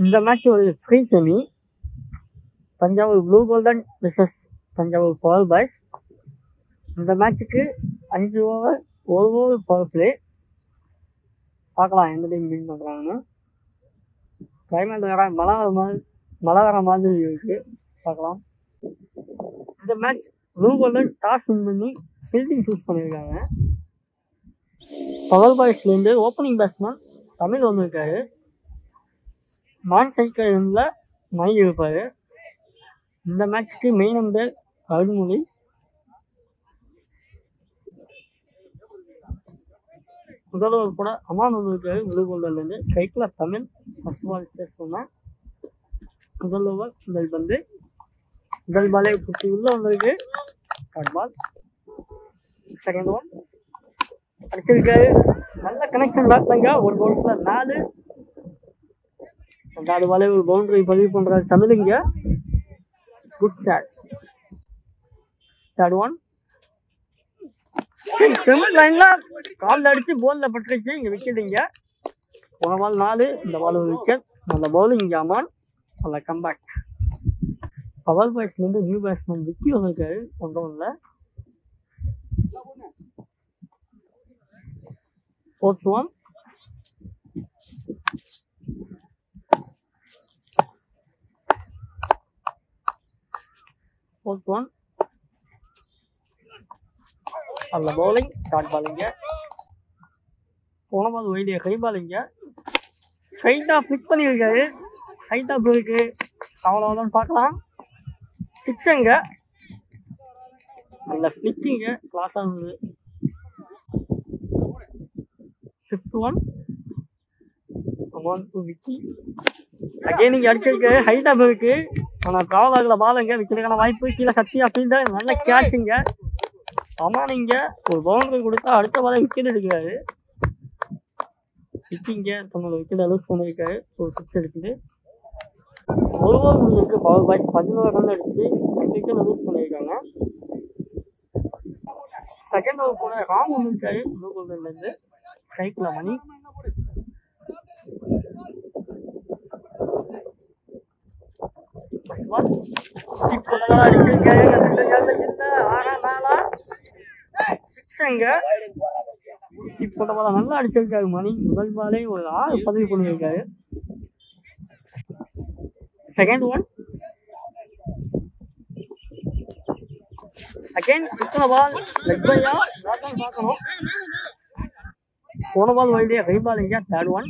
இந்த மேட்ச் ஒரு pre semi. Thanjavur blue golden விசஸ் தஞ்சாவூர் பவர் பாய்ஸ். இந்த மேட்சுக்கு 5 ஓவர் 1 ஓவர் பவர் பிளே. பார்க்கலாம் எந்த டீம் வின் பண்ணுறாங்கன்னு. கிளைமேட் வேற மழை வர மாதிரி இருக்கு, பார்க்கலாம். இந்த match blue golden toss win பண்ணி ஃபீல்டிங் சூஸ் பண்ணியிருக்காங்க. பவர் பாய்ஸ்லேருந்து ஓப்பனிங் பேட்ஸ்மேன் தமிழ் வந்திருக்காரு. நான் சைக்கிளில் மணி இருப்பார். இந்த மேட்சுக்கு மெயின் அம்பையர் அருள்மொழி. முதல் ஓவர் கூட அமான் வந்திருக்காரு ப்ளூ கோல்டன்லேருந்து. சைக்கிளில் தமிழ் ஃபர்ஸ்ட் பால் சேஸ் பண்ணேன். முதல் ஓவர் முதல் பந்து, முதல் பாலே குட்டி உள்ளே வந்திருக்கு. தேர்ட் பால், செகண்ட் ஓவர் அடிச்சிருக்காரு. நல்ல கனெக்ஷன் பேட்ஸ்மேங்க. ஒரு பவுன்ஸில் 4. 2வது பாலே ஒரு பவுண்டரி பதிவு பண்ணுறாரு தமிழுங்க. Good shot. Third one Tamil லைனில் காலில் அடித்து போலில் பட்டுருச்சு. இங்கே விக்கெட்டுங்க. போன பால் 4, இந்த பால் ஒரு விக்கெட். நல்ல பவுலிங் இங்கே அமான். நல்ல கம்பேக். பவர் பாய்ஸ்லேருந்து நியூ பேட்ஸ்மேன் விக்கி வந்திருக்காரு. ஒன்றும் ஃபோர்த் ஒன் நல்ல பவுலிங். ஷார்ட் பாலிங்க. போன பால் ஒயிலிய கை பாலிங்க. ஸ்ட்ரைட்டாக ஃபிளிக் பண்ணியிருக்காரு. ஹைட்டாக போயிருக்கு. அவ்வளோதான், பார்க்கலாம். 6ங்க. நல்ல ஃபிளிக்கிங்க. கிளாஸாக இருந்தது. 5th one Aman to Vicky. Again இங்கே அடிச்சிருக்காரு. ஹைட்டாக போயிருக்கு. ஆனால் ட்ராவல் ஆகல பாலுங்க. விக்கெட்டுக்கான வாய்ப்பு. கீழே சக்தி அப்படின்ற நல்ல கேட்சுங்க. அமான் இங்கே ஒரு பவுண்டரி கொடுத்தா அடுத்த பாலை விக்கெட் எடுக்கிறாரு. விக்கிங்க தன்னோட விக்கெட்டை லூஸ் பண்ணியிருக்காரு. ஒரு 6 எடுத்துட்டு 1 ஓவர் முடிஞ்சிருக்கு. பவர் பாய்ஸ் 11 ரன் அடிச்சு 2 விக்கெட் லூஸ் பண்ணியிருக்காங்க. செகண்ட் ஓவர் கூட ராம் வந்துருக்காரு ப்ளூ கோல்டன்லேருந்து. ஸ்ட்ரைக்கில் மணி. அடிச்சிருக்காரு. 6ங்க. இப்போ நல்லா அடிச்சிருக்காரு மணி. முதல் பாலே ஒரு 6 பதிவு பண்ணியிருக்காரு. செகண்ட் ஒன் அகைன் இத்தனை பால் லெக் பையா பார்க்கணும். போன பால் வைடியா கை பாலிங்க. தேர்ட் ஒன்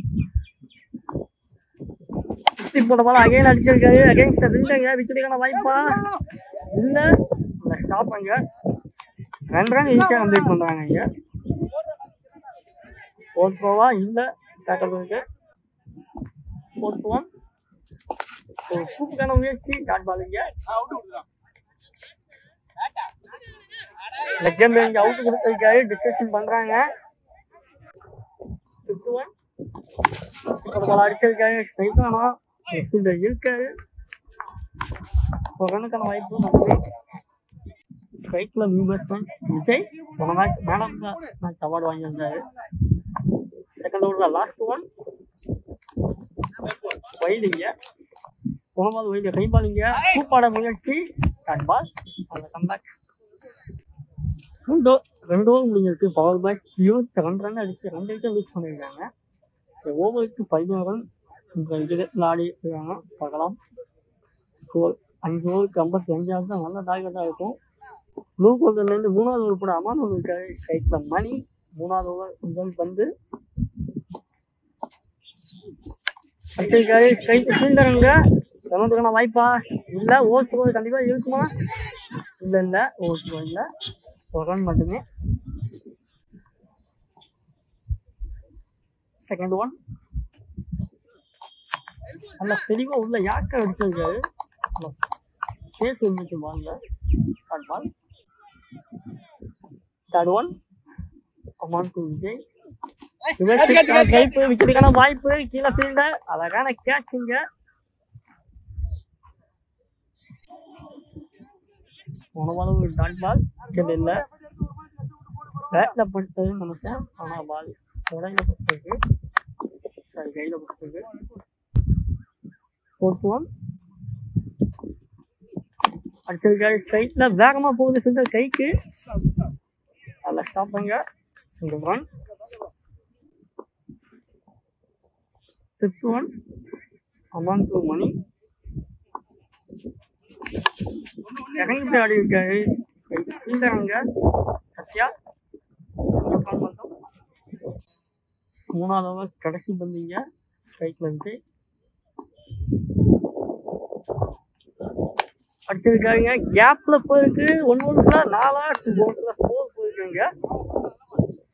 போன பால் அகைன் அடிச்சிருக்காரு. அகைன்ஸ்ட் ரெண்டுங்க. விக்கெட்டுக்கான வாய்ப்பா இல்லை. ஸ்டாப் அங்க 2 ரன் ஈஸியாக கம்ப்ளீட் பண்ணுறாங்க. இங்கே ஃபோர்த் ஓவா இல்லை டேக்கல் இருக்கு. ஃபோர்த் ஒன் ஒரு சூப்பரான முயற்சி. டாட் பாலிங்க. லெக் கேம் இங்கே அவுட் கொடுத்துருக்காரு. டிஸ்கஷன் பண்ணுறாங்க. 5th ஒன் பால் அடிச்சிருக்காரு. ஸ்ட்ரைக் வேணும். ஃபீல்டர் இருக்காரு. ஒரு ரனுக்கான வாய்ப்பு நன்றி. ஸ்ட்ரைக்கில் நியூ பேட்ஸ்மேன் விஜய். போன match man of the match award வாங்கியிருந்தாரு. செகண்ட் ஓவரில் லாஸ்ட் ஒன் வைலிங்க. போன பால் வைலிய கை பாலிங்க. சூப்பாட முயற்சி. Dot ball. அந்த கம்பேக். 2 ஓவர் முடிஞ்சிருக்கு. பவர் பாய்ஸ் 22 ரன் அடிச்சு 2 விக்கெட் லூஸ் பண்ணியிருக்காங்க. ஓவருக்கு 11 ரன் விளாடி இருக்காங்க. பார்க்கலாம். 5 ஓவருக்கு 55 தான் நல்ல டார்கெட்டாக இருக்கும். ப்ளூ கோல்டன்லேருந்து 3வது ஓவர் கூட அமான் இருக்காரு. ஸ்ட்ரைக்கில் மணி. 3வது ஓவர் முதல் பந்து அடிச்சிருக்காரு. ஸ்ட்ரைக் ஃபீல்டருங்க. ரன்னுக்கான வாய்ப்பா இல்லை. ஓவர் கண்டிப்பாக இருக்குமா? இல்லை ஓவர் இல்லை. ஒரு ரன் மட்டுமே. செகண்ட் ஒன் நல்ல தெளிவாக உள்ள யாக்கை அடிச்சிருக்காரு. பேஸ் இருந்துச்சு பால்ல. Dot ball. Third one Aman to Vijay. விக்கெட்டுக்கான வாய்ப்பு. கீழே ஃபீல்டர் அழகான கேட்சுங்க. போன பால் ஒரு டாட் பால். விக்கெட் இல்லை. பேட்டில் பட்டதுன்னு நினைச்சேன். ஆனால் பால் உடையில பட்டிருக்கு. சரி கையில் பட்டிருக்கு. 4th one அடிச்சிருக்காரு ஸ்ட்ரைட்ல வேகமா போகுது ஃபில்டர் கைக்கு நல்லா ஸ்டாப் பண்ணுங்க single run 5th one Aman to Mani இறங்கிட்டு ஆடி இருக்காரு ஃபீல்டர் அங்க சத்யா சிங்கிள் ரன் மட்டும் 3வது ஓவர் கடைசி பந்தீங்க ஸ்ட்ரைக்ல இருந்து அடிச்சிருக்காங்க கேப்ல போயிருக்கு 1 பவுன்ஸ்ல 4 2 பவுன்ஸ்ல 4 போயிருக்காங்க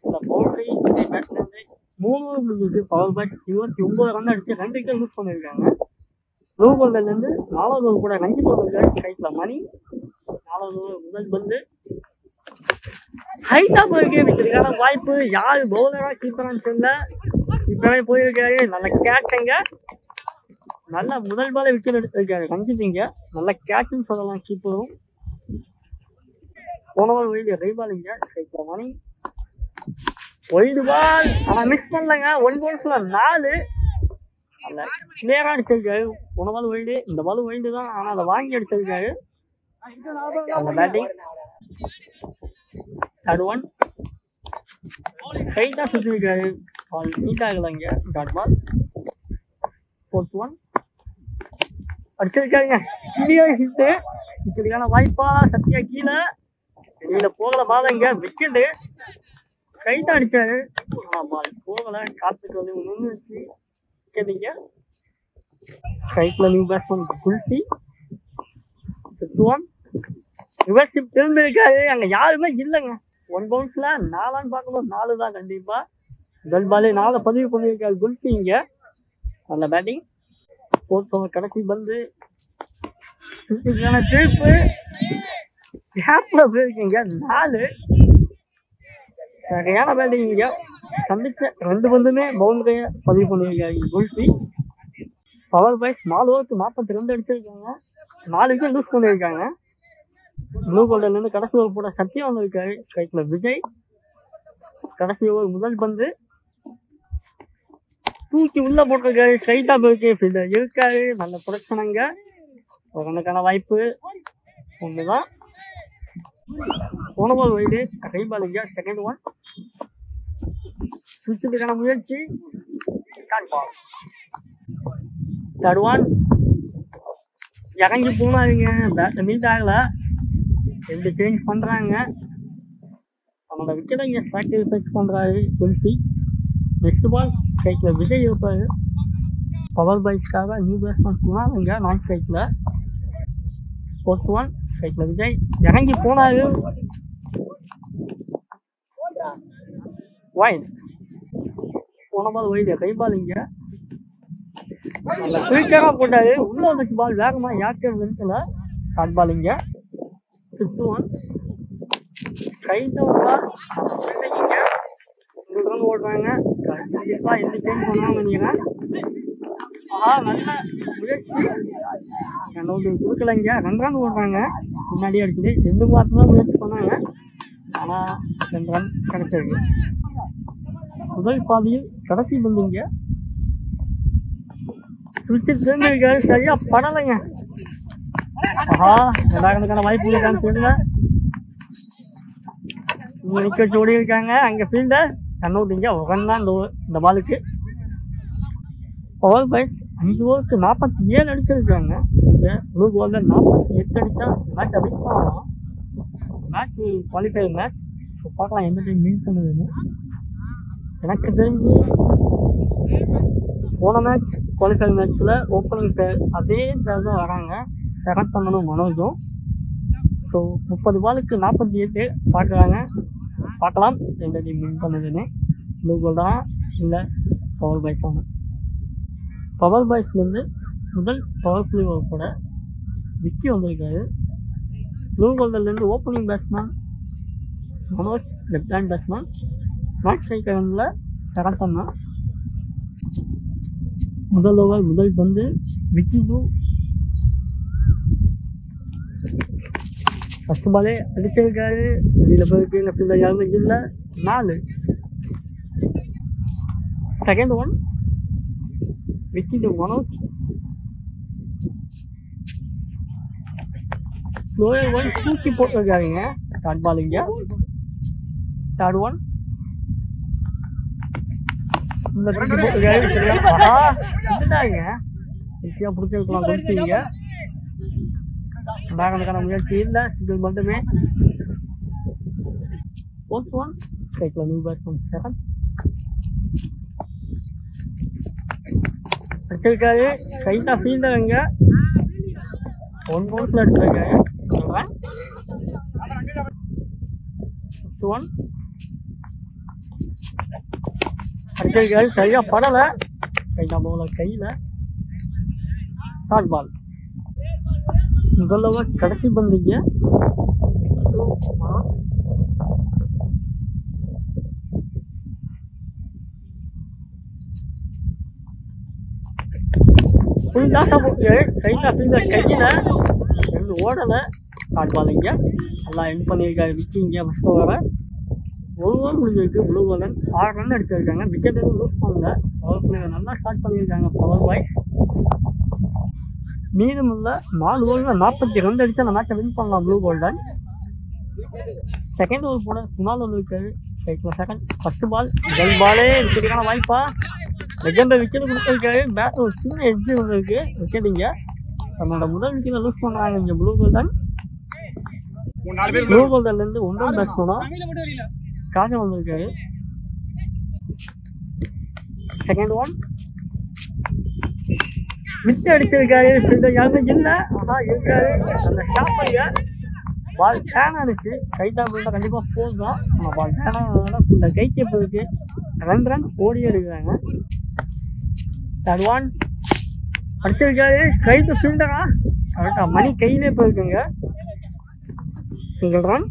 இந்த பவுண்டரி பேட்ல இருந்து 3 ஓவர் முடிஞ்சது பவர் பாய்ஸ் 29 ரன் அடிச்சு 2 விக்கெட் லூஸ் பண்ணிருக்காங்க ப்ளூ பால்ல இருந்து 4வது ஓவர் கூட ரஞ்சித் ஓவர் ஸ்ட்ரைக்ல மணி 4வது ஓவர் முதல் பந்து ஹைட்டா போயிருக்கு விக்கெட்டுக்கான வாய்ப்பு யாரு பவுலரா கீப்பரான்னு தெரியல இப்பவே போயிருக்காரு நல்ல கேட்சுங்க நல்ல முதல் பால விக்கெட் எடுத்திருக்காரு ரஞ்சித்திங்க நல்ல கேட்சுன்னு சொல்லலாம் கீப்பரும் போனவர் வைடு ரைபாலிங்க ஸ்ட்ரைக்ல மணி ஒய்டு பால் ஆனா மிஸ் பண்ணலங்க 1 பவுன்ஸ்ல 4 நல்ல கிளியரா அடிச்சிருக்காரு போனவால் வைடு இந்த பால் வைடு தான் ஆனா அதை வாங்கி அடிச்சிருக்காரு அந்த பேட்டிங் 3rd one ஸ்ட்ரைட்டா சுத்திருக்காரு பால் நீட் ஆகலைங்க டாட் பால் 4th one அடிச்சிருக்காங்க கிளியர் ஹிட்டு விக்கெட்டுக்கான வாய்ப்பா சத்யா கீழே வெளியில போகல பாதங்க விக்கெட்டு ஸ்ட்ரைட்டா அடிச்சாரு பால் போகல காத்துட்டு வந்து நின்றுச்சு விக்கெட்டுங்க ஸ்ட்ரைக்ல new batsman Kulsi 5th one ரிவர்ஷிப் திரும்பிருக்காரு அங்க யாருமே இல்லைங்க 1 பவுன்ஸ்ல 4 பார்க்கணும் 4 தான் கண்டிப்பா முதல் பாலே 4 பதிவு பண்ணியிருக்காரு குல்சி இங்க நல்ல பேட்டிங் 4th over கடைசி பந்து சுத்திக்கான திருப்பு கேப்ல போயிருக்கீங்க 4 சரியான பேட்டிங் இங்க சந்திச்ச 2 பந்துமே பவுண்டரிய பதிவு பண்ணியிருக்காரு குல்சி பவர் பாய்ஸ் 4 ஓவருக்கு 42 அடிச்சிருக்காங்க 4 விக்கெட் லூஸ் பண்ணியிருக்காங்க ப்ளூ கோல்டர்ல இருந்து கடைசி ஓவர் போட சத்யா வந்திருக்காரு ஸ்ட்ரைக்ல விஜய் கடைசி ஓவர் முதல் பந்து தூக்கி உள்ள போட்டிருக்காரு ஸ்ட்ரைட்டா போயிருக்கு ஃபீல்டர் இருக்காரு நல்ல ப்ரொடக்ஷனுங்க ஒரு ரன்னுக்கான வாய்ப்பு ஒண்ணுதான் போன பால் வைடு ரைபாலிங்க 2nd one சுவிட்சுக்கான முயற்சி 3rd one இறங்கி போனாருங்க பேட் மீட் ஆகல 2 சேஞ்ச் பண்றாங்க அவனோட விக்கெட்டை இங்க சாக்ரிஃபைஸ் பண்றாரு குல்சி நெக்ஸ்ட் பால் ஸ்ட்ரைக்ல விஜய் இருப்பாரு பவர் பாய்ஸ்க்காக நியூ பேட்ஸ்மேன் குணால் இங்க நான் ஸ்ட்ரைக்ல 4th one ஸ்ட்ரைக்ல விஜய் இறங்கி போனாரு வைட் போன பால் வைடு கைபால் இங்க நல்ல குயிக்கரா போட்டாரு உள்ள வந்துச்சு பால் வேகமா யாருக்கும் நிறுத்தல ஷார்ட் பால் இங்க 5th one கைட்ட பால் ரன் ஓடுறாங்க கண்டிப்பா எந்த சேஞ்ச் பண்ணுவாங்க நினைக்கிறேன் நல்ல முயற்சி ரன் கொடுக்கலைங்க 2 ரன் ஓடுறாங்க முன்னாடி அடிச்சுட்டு 2 மாதம் தான் முயற்சி பண்ணாங்க ஆனா 2 ரன் கிடைச்சிருக்கு முதல் பாதியில் கடைசி பந்துங்க சுவிட்சு தெரிஞ்சிருக்காரு சரியா படலைங்க ரெண்டாயிரத்துக்கான வாய்ப்பு இருக்கான்னு தெரியல விக்கெட் ஓடி இருக்காங்க அங்க ஃபீல்டர் ரன் அவுட் இங்க உகன் தான் இந்த பாலுக்கு பவர் பாய்ஸ் 5 ஓவருக்கு 47 அடிச்சிருக்காங்க இந்த ப்ளூ பால்ல 48 அடிச்சா மேட்ச் அடிக்க பண்ணலாம் மேட்ச் குவாலிஃபை மேட்ச் ஸோ பார்க்கலாம் எந்த டைம் வின் பண்ணுதுன்னு எனக்கு தெரிஞ்சு போன மேட்ச் குவாலிஃபை மேட்ச்சில் ஓப்பனிங் பேர் அதே பேர் தான் வராங்க செகண்ட் பண்ணணும் மனோஜும் ஸோ 30 பாலுக்கு 48 பார்க்குறாங்க பார்க்கலாம் எந்த டீம் வின் பண்ணுதுன்னு ப்ளூ பால் தான் இல்லை பவர் பாய்ஸ் ஆன பவர் பாய்ஸ்லேருந்து முதல் பவர் பிளே கூட விக்கி வந்திருக்காரு ப்ளூ கோல்டர்லேருந்து opening batsman Manoj left hand batsman match ஸ்ட்ரைக்கரில் செகண்ட் பண்ணா முதல் ஓவர் முதல் பந்து விக்கி டூ ஃபர்ஸ்ட் பாலே அடிச்சிருக்காரு வெளியில் போயிருக்கு லெஃப்டில் யாருமே இல்லை 4 second one Vicky to Manoj slower one தூக்கி போட்டுருக்காருங்க. டாட் பால் இங்க. தேர்ட் ஒன் இந்த தூக்கி போட்டுருக்காரு. இதுதாங்க ஈஸியா பிடிச்சிருக்கலாம். கொடுத்தீங்க பேக்கனுக்கான முயற்சி இல்லை. சிங்கிள் மட்டுமே. ஃபோர்த் ஒன் ஸ்ட்ரைக்ல நியூ பேட்ஸ்மேன் செகண்ட் அடிச்சிருக்காரு. ஸ்ட்ரைட்டா ஃபீல்டர் அங்க 1 பவுன்ஸ்ல அடிச்சிருக்காரு. அடிச்சிருக்காரு. சரியா படல. ஸ்ட்ரைட்டா பவுலர் கையில. Dot ball. முதல் ஓவர் கடைசி பந்தீங்க. கையில ரெண்டு ஓடலை. டாட் பால் இங்க நல்லா என் பண்ணியிருக்காரு. விக்கிங்க ஃபர்ஸ்ட் ஓவரை. ஒரு ஓவர் முடிஞ்சிருக்கு. ப்ளூ பாலன் 6 ரன் அடிச்சிருக்காங்க. விக்கெட் எதுவும் லூஸ் பண்ணல. பவர் பிளேயர் நல்லா ஸ்டார்ட் பண்ணியிருக்காங்க. பவர் பாய்ஸ் மீதமுள்ள 4 ஓவரில் 42 அடிச்சு அந்த மேட்சை வின் பண்ணலாம் ப்ளூ கோல்டன். செகண்ட் ஓவர் போட குணால் இருக்காரு. செகண்ட் ஃபர்ஸ்ட் பால் முதல் பாலே விக்கெட்டுக்கான வாய்ப்பா. லெஜெண்டர் விக்கெட் கொடுத்துருக்காரு. பேட் ஒரு சின்ன எட்ஜ் வந்துருக்கு. விக்கெட்டுங்க தன்னோட முதல் விக்கெட்டை லூஸ் பண்ணுறாங்க இங்கே ப்ளூ கோல்டன். ப்ளூ கோல்டன்லேருந்து 1 பேட்ஸ் பண்ணோம். காஜா வந்திருக்காரு. செகண்ட் ஒன் விட்டு அடிச்சிருக்காரு. யாருமே இல்லை. இருக்காரு. அந்த ஸ்டாப் பண்ணியா பால் டேன் ஆனிச்சு. கைட்டா போயிட்டா கண்டிப்பாக போதும். ஆனால் பால் டேன் ஆனதுனால இந்த கைக்கு போயிருக்கு. 2 ரன் ஓடியே இருக்கிறாங்க. தேர்ட் ஒன் அடிச்சிருக்காரு. ஸ்ட்ரைட் ஃபீல்டரா கரெக்டாக மணி கையிலே போயிருக்குங்க. Single run.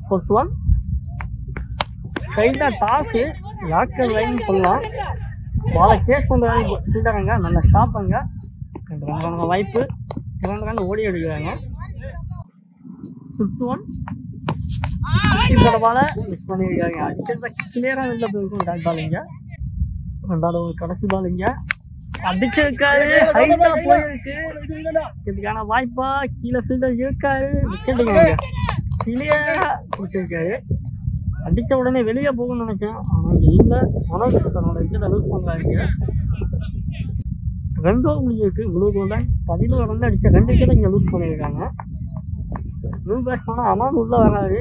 ஃபோர்த் ஒன் ஸ்ட்ரைட்டாக டாஸு லாக்கர் லைன் பண்ணலாம். பாலை சேஸ் பண்ணுறாங்க ஃபீல்டருங்க. நல்லா ஸ்டாப்புங்க. 2 ரன் வாய்ப்பு. 2 ரன் ஓடி எடுக்கிறாங்க. ஃபிஃப்த் ஒன் இதோட பாலை மிஸ் பண்ணியிருக்காங்க. அடிச்சது கிளியராக வெளில போயிருக்கும். டாட் பால் இங்க. 2வது ஓவர் கடைசி பால் இங்க அடிச்சிருக்காரு. ஹைட்டா போயிருக்கு. இதுக்கான வாய்ப்பா. கீழே ஃபீல்டர் இருக்காரு. விக்கெட்டுங்க கிளியரா பிடிச்சிருக்காரு. அடித்த உடனே வெளியே போகணும்னு நினைச்சேன். ஆனால் இங்கே இல்லை. மனோஜ் தன்னோட விக்கெட்டை லூஸ் பண்ணுறாங்க. 2 ஓவர் முடிஞ்சிருக்கு. ப்ளூ கோல்டன் 11 ரன் அடித்த 2 விக்கெட்டை இங்கே லூஸ் பண்ணியிருக்காங்க. நியூ பேட்ஸ்மேனாக அமான் உள்ள வராது.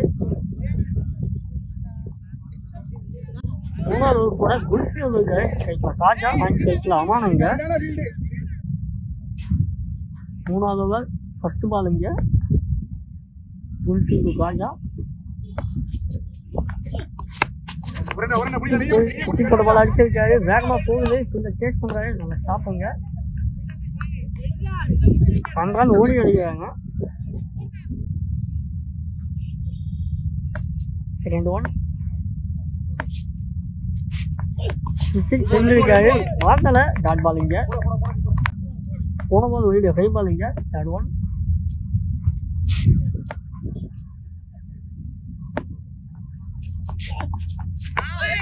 3வது ஓவர் கூட குல்ஃபி வந்துருக்காரு. ஸ்ட்ரைக்கில் காஜா அண்ட் ஸ்ட்ரைக்கில் அமானுங்க. 3வது ஓவர் ஃபர்ஸ்ட் பால் இங்கே குல்ஃபி காஜா. குட்டி போட்ட பால் அடிச்சிருக்காரு. வேகமா போகுது. கொஞ்சம் சேஸ் பண்றாரு. நல்லா ஸ்டாப்புங்க. 2 ரன் ஓடி அடிக்கிறாங்க. செகண்ட் ஒன் சொல்லிருக்காரு. மாத்தல. டாட் பால் இங்க. போன பால் வெளியில 5 பால் இங்க. தேர்ட் ஒன்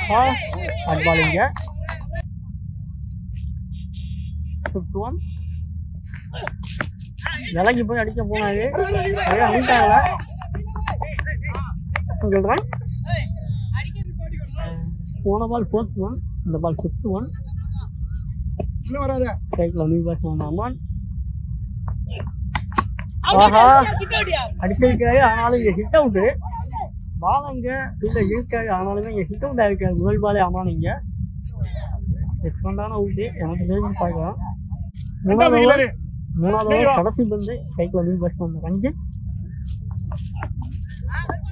டாட் பால் இங்க. ஃபிஃப்த் ஒன் விலகி போய் அடிக்க போனாரு. சரியா அடிட்டாங்களா. Single run. போன பால் 4th ஒன். இந்த பால் 5th ஒன். ஸ்ட்ரைக்ல நியூ பேட்ஸ்மேன் அமான். ஆஹா அடிச்சிருக்காரு. ஆனாலும் இங்க ஹிட் அவுட்டு. பால் அங்க ஃபீல்டர் இருக்காரு. ஆனாலுமே இங்க ஹிட் அவுட் ஆயிருக்காரு. முதல் பாலே அமான் இங்க. எக்ஸ்பெண்டான அவுட்டு எனக்கு தெரிஞ்சு பார்க்கலாம். 3வது ஓவர் கடைசி பந்து. ஸ்ட்ரைக்ல நியூ பேட்ஸ்மேன் ரஞ்சித்.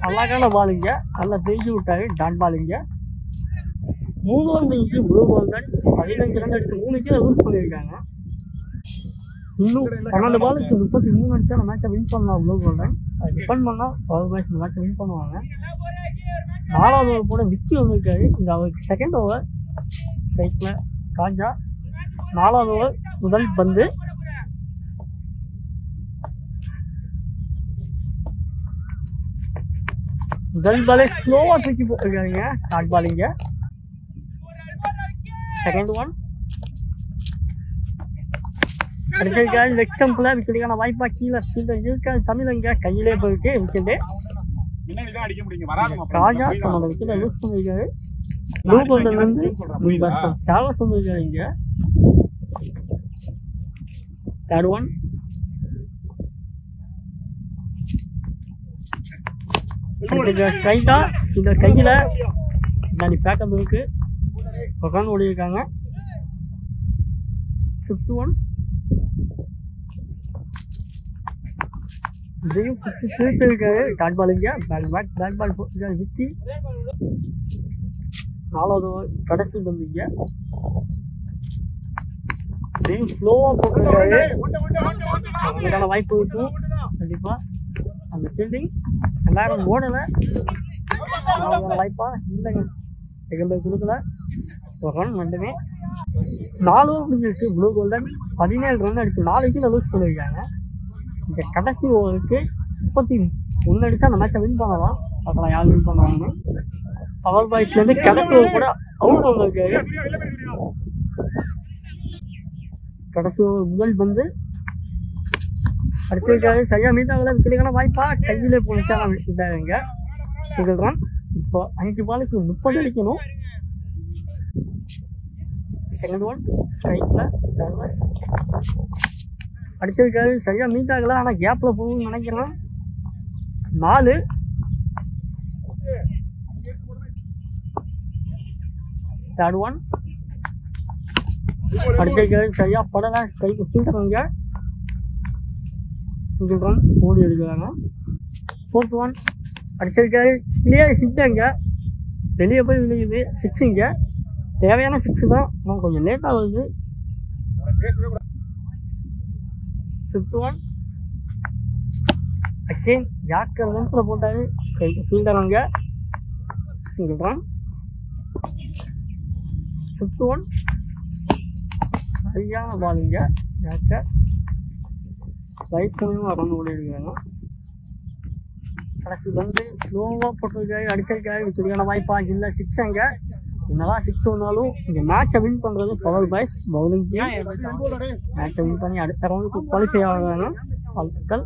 அழகான பால் இங்க. நல்லா தெரிஞ்சு விட்டாரு. டாட் பால் இங்க. 3 ஓவர் முடிஞ்சு ப்ளூ கோல்டன் 15 ரன் அடிச்சு 3 விக்கெட் லூஸ் பண்ணியிருக்காங்க. இன்னும் 12 பாலுக்கு 33 அடிச்சா அந்த மேட்சை வின் பண்ணலாம் ப்ளூ கோல்டன். அது டிபெண்ட் பண்ணால் பவர் மேட்ச் இந்த மேட்சை வின் பண்ணுவாங்க. 4வது ஓவர் கூட விக்கி வந்திருக்காரு. இந்த அவருக்கு செகண்ட் ஓவர் ஸ்ட்ரைக்கில் காஜா. 4வது ஓவர் முதல் பந்து. முதல் பாலே ஸ்லோவாக தூக்கி போட்டிருக்காங்க. டாட் பால் இங்க. செகண்ட் ஒன் அடிச்சிருக்காரு லெக் ஸ்டம்பில் விக்கெட்டுக்கான வாய்ப்பா கீழே இருக்காது தமிழங்க கையிலே போயிருக்கு விக்கெட்டு. ராஜா தன்னோட விக்கெட்டை யூஸ் பண்ணியிருக்காரு. ப்ளூ பவுண்டர்ல இருந்து சார்லஸ் வந்துருக்காரு இங்க. தேர்ட் ஒன் ஸ்ட்ரைட்டா இந்த கையில முன்னாடி பேக்கப் இருக்கு. உட்காந்து ஓடிருக்காங்க. ஃபிஃப்த் ஒன் இதையும் திருப்பி இருக்காரு. டாட் பால் இங்க பேக் பால் போட்டிருக்காரு விக்கி. 4வது கடைசி பந்தீங்க. இதையும் ஸ்லோவா போட்டிருக்காரு. அவங்களுக்கான வாய்ப்பு இருக்கும் கண்டிப்பா. அந்த ஃபீல்டிங் எல்லாரும் ஓடலை. வாய்ப்பா இல்லைங்க எங்களுக்கு கொடுக்கல. ஒரு ரன் மட்டுமே. 4 ஓவருக்கு ப்ளூ கோல்டன் 17 ரன் அடிச்சு 4 கீழே லூஸ் பண்ணியிருக்காங்க. இந்த கடைசி ஓவருக்கு 31 அடிச்சா அந்த மேட்சை வின் பண்ணலாம். பார்க்கலாம் யார் வின் பண்ணுவாங்கன்னு. பவர் பாய்ஸ்லேருந்து கடைசி ஓவர் கூட அவுட் வந்திருக்காரு. கடைசி ஓவர் முதல் வந்து அடிச்சிருக்காரு. சரியா மீட்டாகல. விக்கெட்டுக்கான வாய்ப்பா கையிலே போனிச்சா விட்டாருங்க. Single run. இப்போ 5 பாலுக்கு 30 அடிக்கணும். செகண்ட் ஒன் ஸ்ட்ரைக்கில் சார்லஸ் அடிச்சிருக்காரு. சரியா மீட் ஆகல. ஆனால் கேப்பில் போகணும்னு நினைக்கிறேன். 4. தேர்ட் ஒன் அடிச்சிருக்காரு. சரியா படலை. ஸ்ட்ரைக்கு ஃபீல்டருங்க. சிங்கிள் ரன் ஓடி எடுக்கிறாங்க. 4th ஒன் அடிச்சிருக்காரு. கிளியர் ஹிட்டுங்க. வெளியே போய் விழுகுது. 6ங்க. தேவையான 6 தான். ஆனால் கொஞ்சம் லேட்டாக வருது. 5th ஒன் அகெயின் யாக்கர் ரன்ஸில் போட்டாரு. ஃபீல்டருங்க. Single run. 5th ஒன் சரியான பாலுங்க. யாக்கர் வயசு கம்மியாக ரன் ஓடி இருக்காங்க. கடைசி வந்து ஸ்லோவாக போட்டிருக்காரு. அடிச்சிருக்காரு. விக்கெட்டுக்கான வாய்ப்பா இல்லை. 6ங்க. என்னதான் 6 ஒன்னாலும் இங்கே மேட்சை வின் பண்ணுறது பவர் பாய்ஸ் பவுலிங் டீம். மேட்சை வின் பண்ணி அடுத்த ரவுண்டுக்கு குவாலிஃபை ஆகிறாங்க. வாழ்த்துக்கள்.